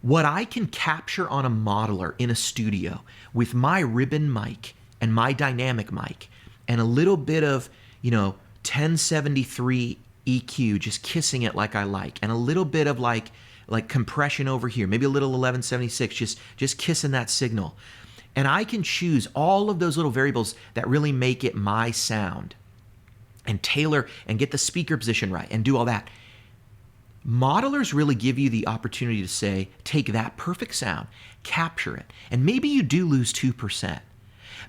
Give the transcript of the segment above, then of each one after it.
what I can capture on a modeler in a studio with my ribbon mic and my dynamic mic and a little bit of, 1073 EQ, just kissing it like I like, and a little bit of like compression over here, maybe a little 1176, just kissing that signal. And I can choose all of those little variables that really make it my sound and tailor and get the speaker position right and do all that. Modelers really give you the opportunity to say, take that perfect sound, capture it, and maybe you do lose 2%.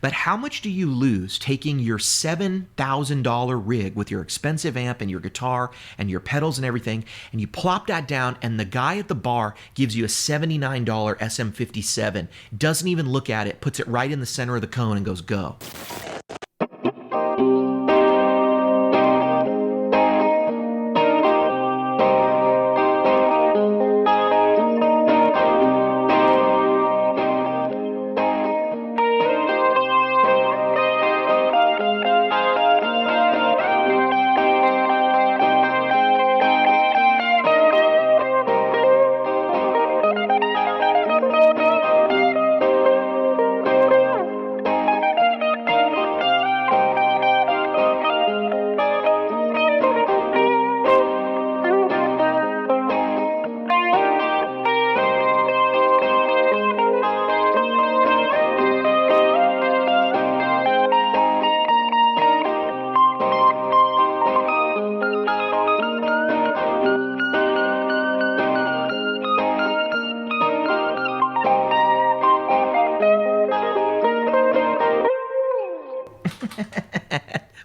But how much do you lose taking your $7,000 rig with your expensive amp and your guitar and your pedals and everything, and you plop that down, and the guy at the bar gives you a $79 SM57, doesn't even look at it, puts it right in the center of the cone and goes, go.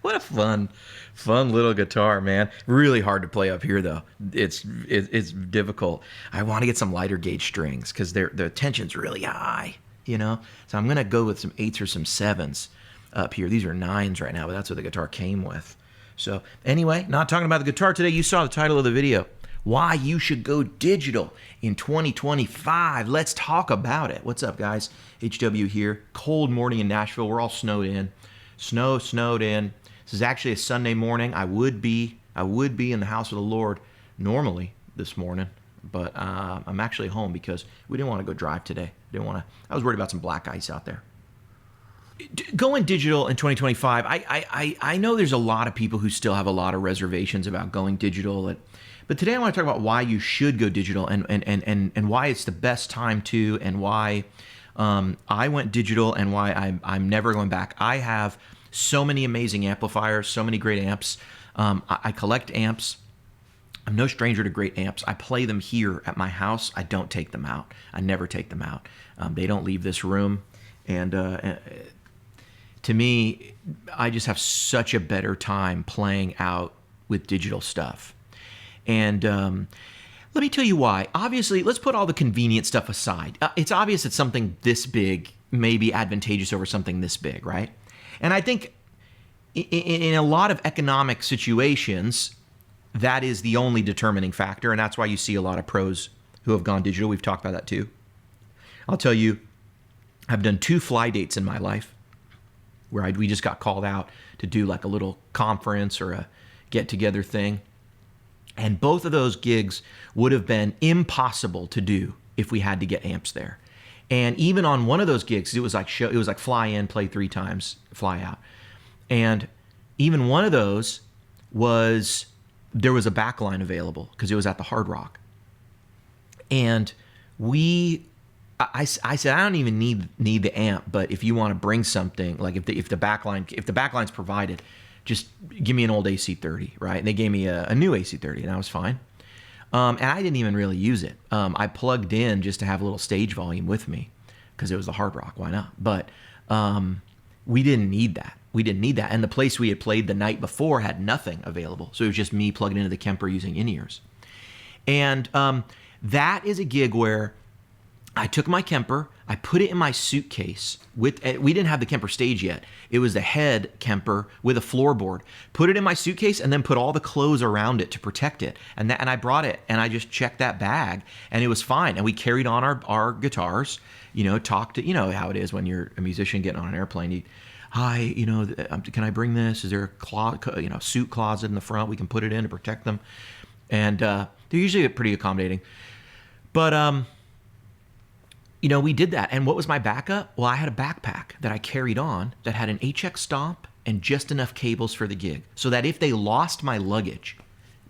What a fun little guitar, man. Really hard to play up here, though. It's difficult. I want to get some lighter gauge strings because the tension's really high, So I'm going to go with some 8s or some 7s up here. These are 9s right now, but that's what the guitar came with. So anyway, not talking about the guitar today. You saw the title of the video. Why you should go digital in 2025. Let's talk about it. What's up, guys? HW here. Cold morning in Nashville. We're all snowed in. Snowed in. This is actually a Sunday morning. I would be in the house of the Lord normally this morning, but I'm actually home because we didn't want to go drive today. I was worried about some black ice out there. Going digital in 2025, I know there's a lot of people who still have a lot of reservations about going digital, but today I want to talk about why you should go digital and why it's the best time to, and why I went digital and why I'm never going back. I have so many amazing amplifiers, so many great amps. I collect amps. I'm no stranger to great amps. I play them here at my house. I don't take them out. I never take them out. They don't leave this room. And to me, I just have such a better time playing out with digital stuff. And let me tell you why. Obviously, let's put all the convenient stuff aside. It's obvious that something this big may be advantageous over something this big, right? And I think in a lot of economic situations, that is the only determining factor, and that's why you see a lot of pros who have gone digital. We've talked about that too. I'll tell you, I've done 2 fly dates in my life where we just got called out to do like a little conference or a get-together thing. And both of those gigs would have been impossible to do if we had to get amps there. And even on one of those gigs, it was like fly in, play 3 times, fly out. And even one of those there was a backline available because it was at the Hard Rock. And I said, I don't even need the amp, but if you want to bring something, like if the backline's provided, just give me an old AC30, right? And they gave me a new AC30, and that was fine. And I didn't even really use it. I plugged in just to have a little stage volume with me because it was the Hard Rock. Why not? But we didn't need that. And the place we had played the night before had nothing available. So it was just me plugging into the Kemper using in-ears. And that is a gig where I took my Kemper, I put it in my suitcase. We didn't have the Kemper stage yet. It was the head Kemper with a floorboard. Put it in my suitcase and then put all the clothes around it to protect it. And I brought it and I just checked that bag and it was fine. And we carried on our guitars, talked to, how it is when you're a musician getting on an airplane. Hi, can I bring this? Is there a suit closet in the front we can put it in to protect them? And they're usually pretty accommodating. But we did that. And what was my backup? Well, I had a backpack that I carried on that had an HX Stomp and just enough cables for the gig, so that if they lost my luggage,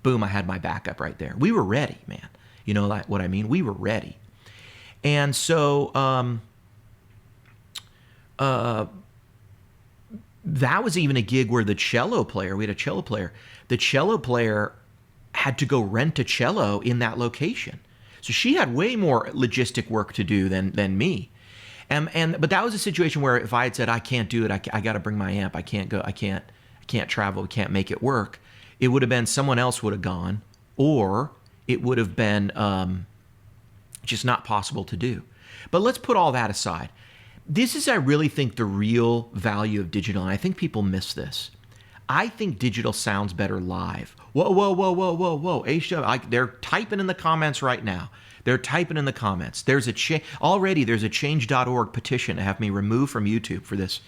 boom, I had my backup right there. We were ready, man. You know what I mean? We were ready. And so that was even a gig where we had a cello player. The cello player had to go rent a cello in that location. So she had way more logistic work to do than me. But that was a situation where if I had said, I can't do it, I got to bring my amp, I can't go, I can't travel, we can't make it work, it would have been someone else would have gone, or it would have been just not possible to do. But let's put all that aside. This is, I really think, the real value of digital, and I think people miss this. I think digital sounds better live. Whoa. HW, they're typing in the comments right now. They're typing in the comments. There's a change.org petition to have me removed from YouTube for this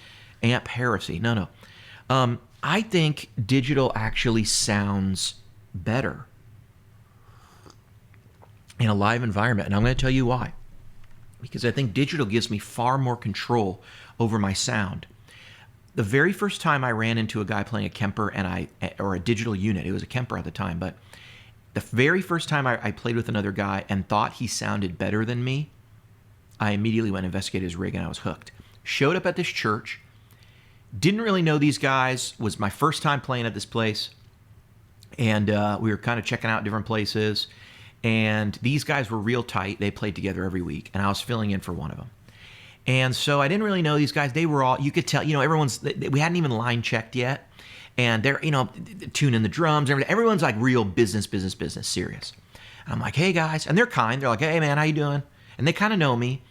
amp heresy. No. I think digital actually sounds better in a live environment, and I'm going to tell you why. Because I think digital gives me far more control over my sound. The very first time I ran into a guy playing a Kemper or a digital unit, it was a Kemper at the time, but the very first time I played with another guy and thought he sounded better than me, I immediately went and investigated his rig and I was hooked. Showed up at this church, didn't really know these guys, was my first time playing at this place, and we were kind of checking out different places. And these guys were real tight. They played together every week, and I was filling in for one of them. And so I didn't really know these guys. They were all, you could tell, we hadn't even line checked yet. And they're, tuning the drums, everything. Everyone's like real business, serious. And I'm like, hey guys. And they're kind. They're like, hey man, how you doing? And they kind of know me.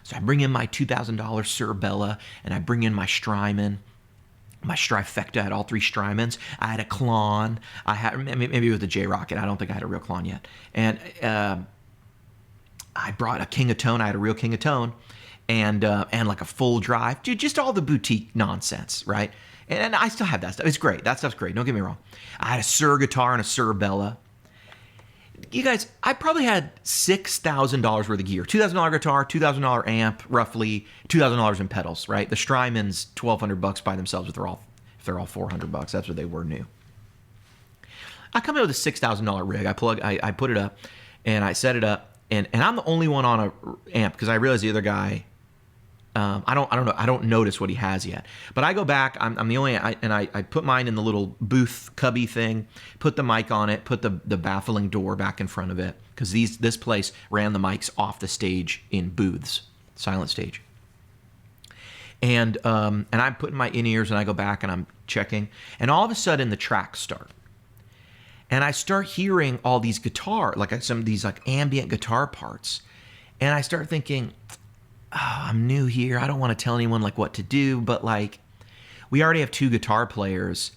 So I bring in my $2,000 Sir Bella, and I bring in my Strymon. My Strifecta, I had all three Strymons. I had a Klon. I had, maybe it was the J-Rocket. I don't think I had a real Klon yet. And I brought a King of Tone. I had a real King of Tone, and like a full drive. Dude, just all the boutique nonsense, right? And I still have that stuff. It's great. That stuff's great. Don't get me wrong. I had a Sir guitar and a Sir Bella. You guys, I probably had $6,000 worth of gear. $2,000 guitar, $2,000 amp, roughly $2,000 in pedals, right? The Strymons, $1,200 by themselves if they're all $400. That's what they were new. I come in with a $6,000 rig. I put it up, and I set it up, and I'm the only one on a amp because I realized the other guy. I don't notice what he has yet. But I go back. I'm the only. I put mine in the little booth cubby thing. Put the mic on it. Put the baffling door back in front of it because this place ran the mics off the stage in booths, silent stage. And I'm putting my in-ears, and I go back and I'm checking, and all of a sudden the tracks start, and I start hearing all these guitar, like some of these like ambient guitar parts, and I start thinking, oh, I'm new here. I don't want to tell anyone like what to do, but like we already have two guitar players.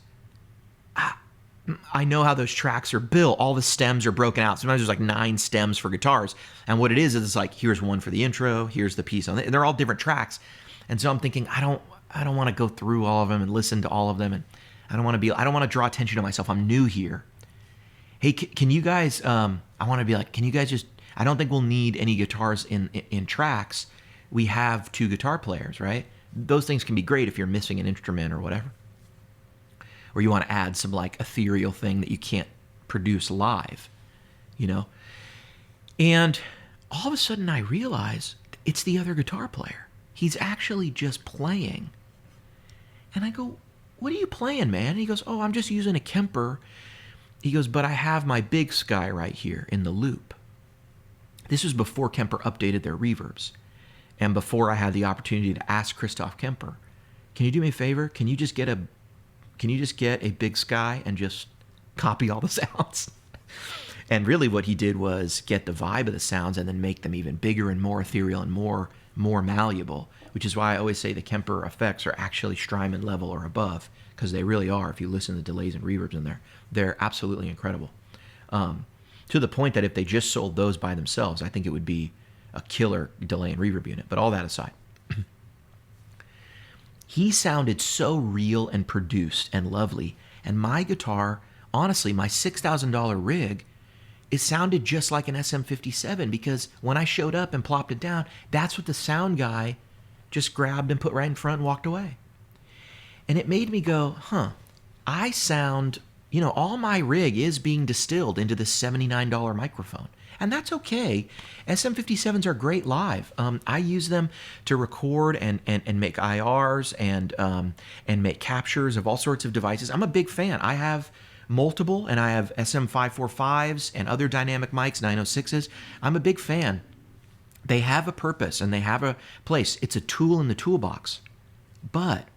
I know how those tracks are built. All the stems are broken out. Sometimes there's like 9 stems for guitars. And what it is it's like, here's one for the intro, here's the piece on it. And they're all different tracks. And so I'm thinking, I don't want to go through all of them and listen to all of them. And I don't want to draw attention to myself. I'm new here. Hey, can you guys, I want to be like, can you guys just, I don't think we'll need any guitars in tracks. We have 2 guitar players, right? Those things can be great if you're missing an instrument or whatever. Or you want to add some like ethereal thing that you can't produce live, And all of a sudden I realize it's the other guitar player. He's actually just playing. And I go, what are you playing, man? And he goes, oh, I'm just using a Kemper. He goes, but I have my Big Sky right here in the loop. This was before Kemper updated their reverbs. And before I had the opportunity to ask Christoph Kemper, can you do me a favor? Can you just get a Big Sky and just copy all the sounds? And really what he did was get the vibe of the sounds and then make them even bigger and more ethereal and more malleable, which is why I always say the Kemper effects are actually Strymon level or above, because they really are. If you listen to delays and reverbs in there, they're absolutely incredible. To the point that if they just sold those by themselves, I think it would be a killer delay and reverb unit. But all that aside, he sounded so real and produced and lovely. And my guitar, honestly, my $6,000 rig, it sounded just like an SM57 because when I showed up and plopped it down, that's what the sound guy just grabbed and put right in front and walked away. And it made me go, I sound, all my rig is being distilled into this $79 microphone. And that's okay. SM57s are great live. I use them to record and make IRs and make captures of all sorts of devices. I'm a big fan. I have multiple, and I have SM545s and other dynamic mics, 906s. I'm a big fan. They have a purpose and they have a place. It's a tool in the toolbox. But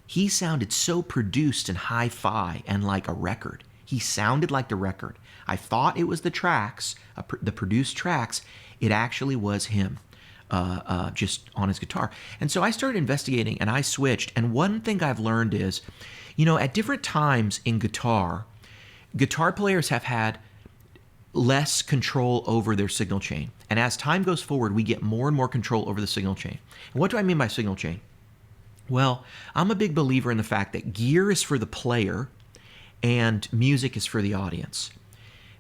he sounded so produced and hi-fi and like a record. He sounded like the record. I thought it was the tracks, the produced tracks. It actually was him, just on his guitar. And so I started investigating and I switched. And one thing I've learned is, at different times in guitar players have had less control over their signal chain. And as time goes forward, we get more and more control over the signal chain. And what do I mean by signal chain? Well, I'm a big believer in the fact that gear is for the player and music is for the audience.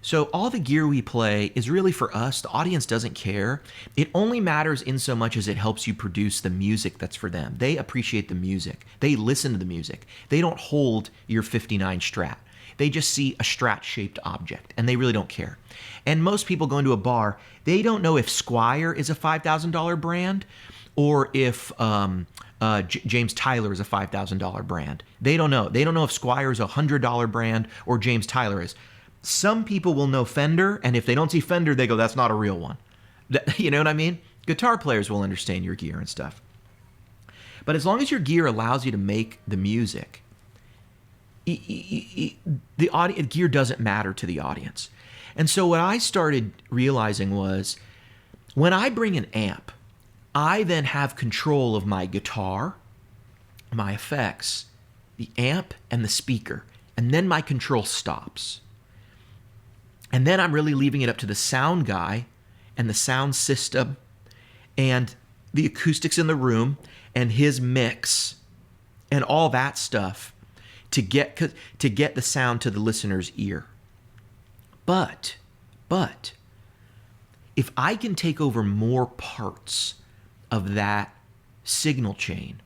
So all the gear we play is really for us. The audience doesn't care. It only matters in so much as it helps you produce the music that's for them. They appreciate the music. They listen to the music. They don't hold your 59 Strat. They just see a Strat-shaped object, and they really don't care. And most people go into a bar, they don't know if Squier is a $5,000 brand or if James Tyler is a $5,000 brand. They don't know. They don't know if Squier is a $100 brand or James Tyler is. Some people will know Fender, and if they don't see Fender, they go, that's not a real one. You know what I mean? Guitar players will understand your gear and stuff. But as long as your gear allows you to make the music, the gear doesn't matter to the audience. And so what I started realizing was, when I bring an amp, I then have control of my guitar, my effects, the amp, and the speaker. And then my control stops. And then I'm really leaving it up to the sound guy and the sound system and the acoustics in the room and his mix and all that stuff to get the sound to the listener's ear. But if I can take over more parts of that signal chain,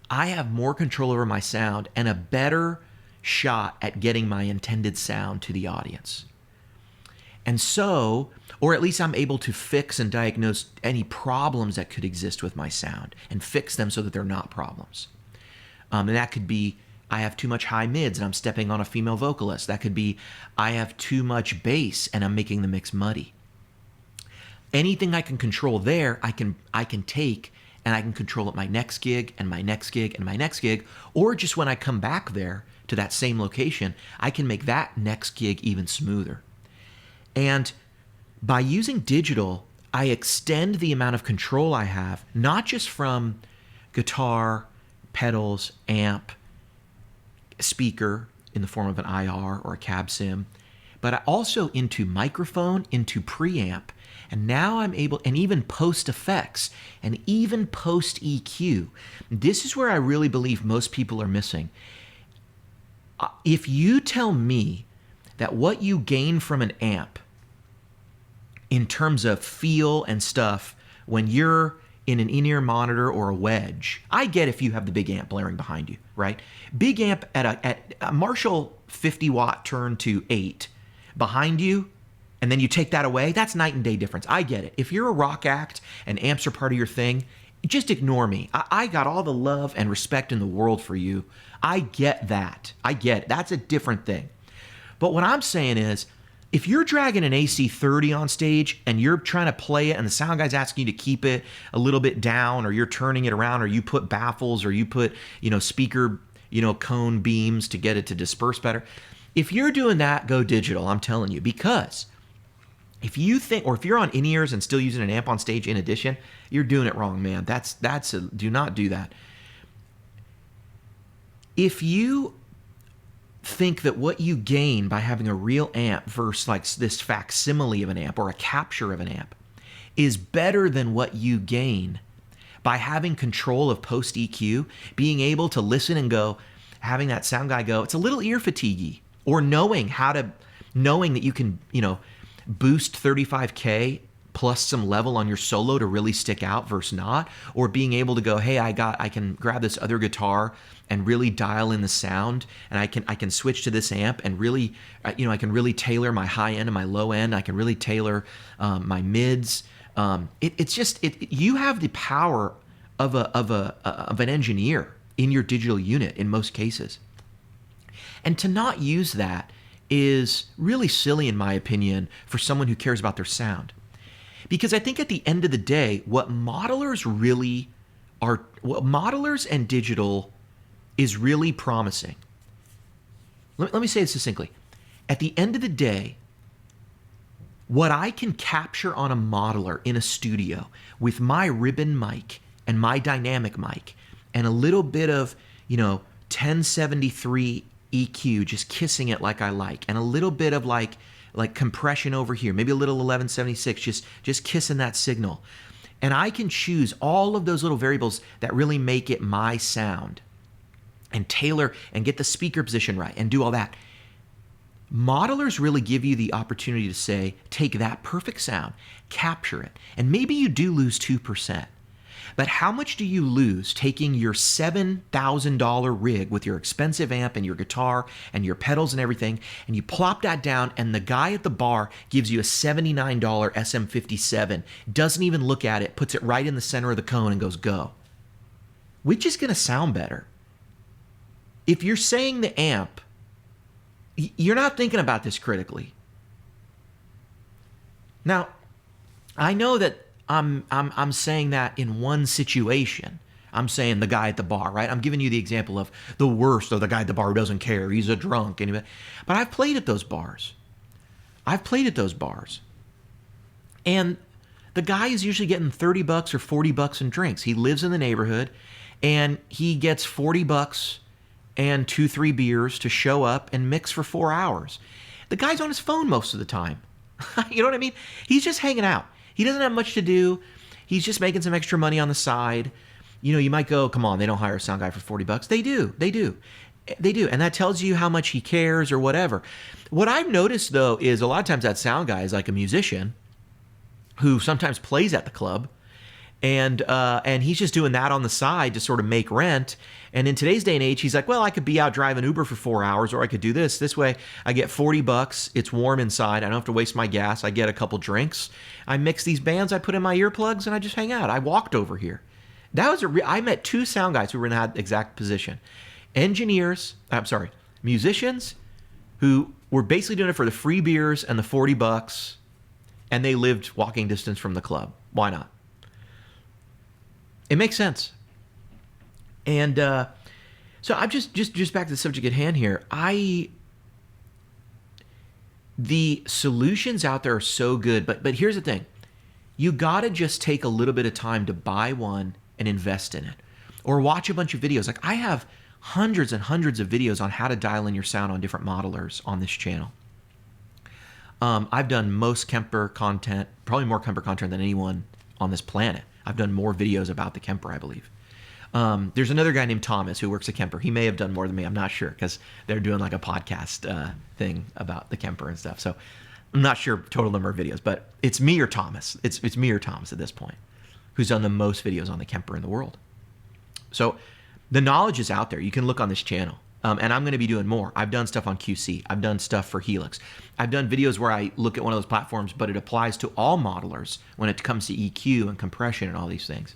I have more control over my sound and a better shot at getting my intended sound to the audience. And so, or at least I'm able to fix and diagnose any problems that could exist with my sound and fix them so that they're not problems. And that could be, I have too much high mids and I'm stepping on a female vocalist. That could be, I have too much bass and I'm making the mix muddy. Anything I can control there, I can take and I can control at my next gig and my next gig and my next gig, or just when I come back there to that same location, I can make that next gig even smoother. And by using digital, I extend the amount of control I have, not just from guitar, pedals, amp, speaker in the form of an IR or a cab sim, but also into microphone, into preamp, and now I'm able, and even post effects, and even post EQ. This is where I really believe most people are missing. If you tell me that what you gain from an amp in terms of feel and stuff when you're in an in-ear monitor or a wedge, I get if you have the big amp blaring behind you, right? Big amp at a Marshall 50 watt turn to 8 behind you, and then you take that away, that's night and day difference. I get it. If you're a rock act and amps are part of your thing, just ignore me. I got all the love and respect in the world for you. I get that. I get it. That's a different thing. But what I'm saying is, if you're dragging an AC30 on stage and you're trying to play it and the sound guy's asking you to keep it a little bit down, or you're turning it around, or you put baffles, or you put, speaker, cone beams to get it to disperse better. If you're doing that, go digital, I'm telling you, because if you think, or if you're on in-ears and still using an amp on stage in addition, you're doing it wrong, man. Do not do that. If you think that what you gain by having a real amp versus like this facsimile of an amp or a capture of an amp is better than what you gain by having control of post EQ, being able to listen and go, having that sound guy go, it's a little ear fatiguey, or knowing that you can, boost 35K plus some level on your solo to really stick out versus not, or being able to go, hey, I can grab this other guitar and really dial in the sound, and I can switch to this amp and really, I can really tailor my high end and my low end. I can really tailor my mids. You have the power of an engineer in your digital unit in most cases, and to not use that is really silly in my opinion for someone who cares about their sound. Because I think at the end of the day, what modelers and digital is really promising. Let me say this succinctly. At the end of the day, what I can capture on a modeler in a studio with my ribbon mic and my dynamic mic and a little bit of, 1073 EQ, just kissing it like I like, and a little bit of like compression over here, maybe a little 1176, just kissing that signal. And I can choose all of those little variables that really make it my sound and tailor and get the speaker position right and do all that. Modelers really give you the opportunity to say, take that perfect sound, capture it, and maybe you do lose 2%. But how much do you lose taking your $7,000 rig with your expensive amp and your guitar and your pedals and everything, and you plop that down, and the guy at the bar gives you a $79 SM57, doesn't even look at it, puts it right in the center of the cone and goes, go. Which is going to sound better? If you're saying the amp, you're not thinking about this critically. Now, I know that I'm saying that in one situation. I'm saying the guy at the bar, right? I'm giving you the example of the worst, or the guy at the bar who doesn't care. He's a drunk. But I've played at those bars. And the guy is usually getting $30 or $40 in drinks. He lives in the neighborhood, and he gets $40 and 2-3 beers to show up and mix for 4 hours. The guy's on his phone most of the time. You know what I mean? He's just hanging out. He doesn't have much to do. He's just making some extra money on the side. You might go, come on, they don't hire a sound guy for $40. They do. And that tells you how much he cares or whatever. What I've noticed, though, is a lot of times that sound guy is like a musician who sometimes plays at the club. And he's just doing that on the side to sort of make rent. And in today's day and age, he's like, well, I could be out driving Uber for 4 hours, or I could do this. This way, I get $40. It's warm inside. I don't have to waste my gas. I get a couple drinks. I mix these bands. I put in my earplugs, and I just hang out. I walked over here. I met 2 sound guys who were in that exact position. Musicians who were basically doing it for the free beers and the $40, and they lived walking distance from the club. Why not? It makes sense. And so I'm just back to the subject at hand here. The solutions out there are so good, but here's the thing. You got to just take a little bit of time to buy one and invest in it, or watch a bunch of videos. Like, I have hundreds and hundreds of videos on how to dial in your sound on different modelers on this channel. I've done most Kemper content, probably more Kemper content than anyone on this planet. I've done more videos about the Kemper, I believe. There's another guy named Thomas who works at Kemper. He may have done more than me. I'm not sure, because they're doing like a podcast thing about the Kemper and stuff. So I'm not sure total number of videos, but it's me or Thomas. It's me or Thomas at this point who's done the most videos on the Kemper in the world. So the knowledge is out there. You can look on this channel. And I'm going to be doing more. I've done stuff on QC. I've done stuff for Helix. I've done videos where I look at one of those platforms, but it applies to all modelers when it comes to EQ and compression and all these things.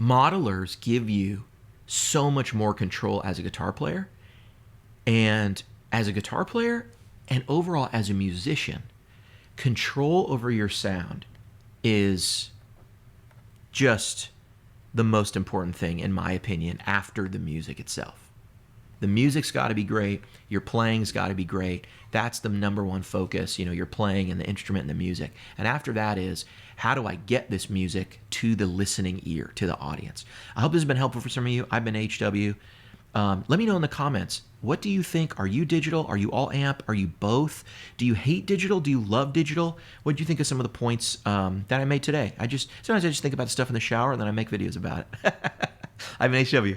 Modelers give you so much more control as a guitar player. And as a guitar player, and overall as a musician, control over your sound is just the most important thing, in my opinion, after the music itself. The music's got to be great. Your playing's got to be great. That's the number one focus, your playing and the instrument and the music. And after that is, how do I get this music to the listening ear, to the audience? I hope this has been helpful for some of you. I've been HW. Let me know in the comments, what do you think? Are you digital? Are you all amp? Are you both? Do you hate digital? Do you love digital? What do you think of some of the points that I made today? Sometimes I just think about stuff in the shower, and then I make videos about it. I've been HW.